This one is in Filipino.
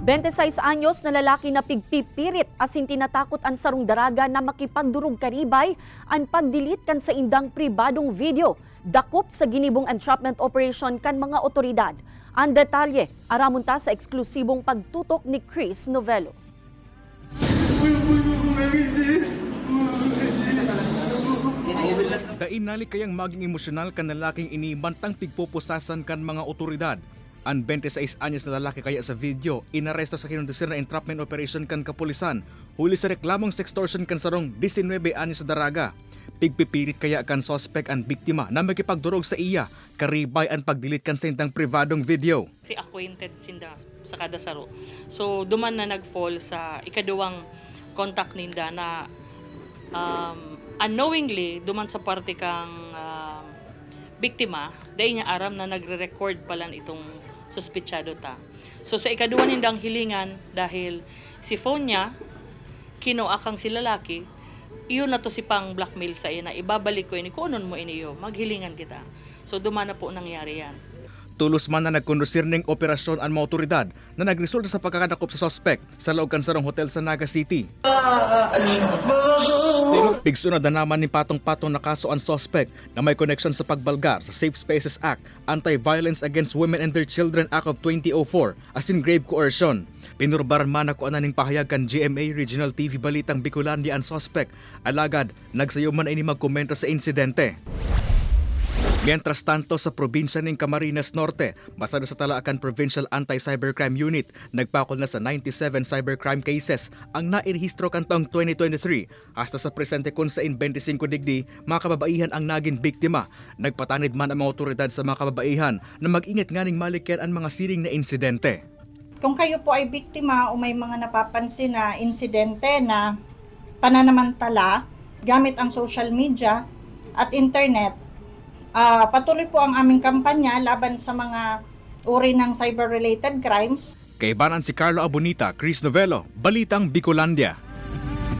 26 anyos na lalaki na pigpipirit asin tinatakot ang sarong daraga na makipagdurog karibay ang pagdilit kan sa indang pribadong video. Dakop sa ginibong entrapment operation kan mga otoridad. Ang detalye, aramon ta sa eksklusibong pagtutok ni Chris Novello. Dainali kayang maging emosyonal kan lalaking inibantang pigpupusasan kan mga otoridad. Ang 26 anyos na lalaki kaya sa video, inaresto sa kinundusir na entrapment operation kan kapulisan. Huli sa reklamong sextortion kan sarong 19 anyos sa daraga. Pigpipirit kaya kan sospek ang biktima na makipagdurog sa iya, karibay ang pagdilit kan sa indang pribadong video. Si acquainted sinda sa kada saro. So duman na nagfall sa ikaduwang contact ninda na unknowingly duman sa parte kang biktima, dahil niya aram na nagre-record pala itong suspitsado ta. So sa ikaduwa nindang hilingan, dahil si phone niya, kinuakang si lalaki, iyon na to si pang blackmail sa iya na ibabalik ko ini, kunon mo iniyo, maghilingan kita. So duman na po nangyari yan. Tulos man na nagkondusir ning operasyon ang mga otoridad na nagresulta sa pagkakadakop sa sospek sa loob kan sarong hotel sa Naga City. Pigsunod na naman ni patong-patong na kaso ang sospek na may connection sa pagbalgar sa Safe Spaces Act, Anti-Violence Against Women and Their Children Act of 2004 as in grave coercion. Pinurbaran man ako ananing pahayag kan GMA Regional TV Balitang Bicolandia ang sospek, alagad nagsayo man ini magkomento sa insidente. Mientras tanto sa probinsya ng Camarines Norte, basado sa Talaacan Provincial Anti-Cybercrime Unit, nagpakol na sa 97 cybercrime cases ang nairehistro kan taong 2023. Hasta sa presente kun sa 25 digdi, mga kababaihan ang naging biktima. Nagpatanid man ang mga otoridad sa mga kababaihan na mag-ingat nganing malikyan ang mga siring na insidente. Kung kayo po ay biktima o may mga napapansin na insidente na pananamantala gamit ang social media at internet, patuloy po ang aming kampanya laban sa mga uri ng cyber-related crimes. Kaibanan si Carlo Abonita, Chris Novello, Balitang Bicolandia.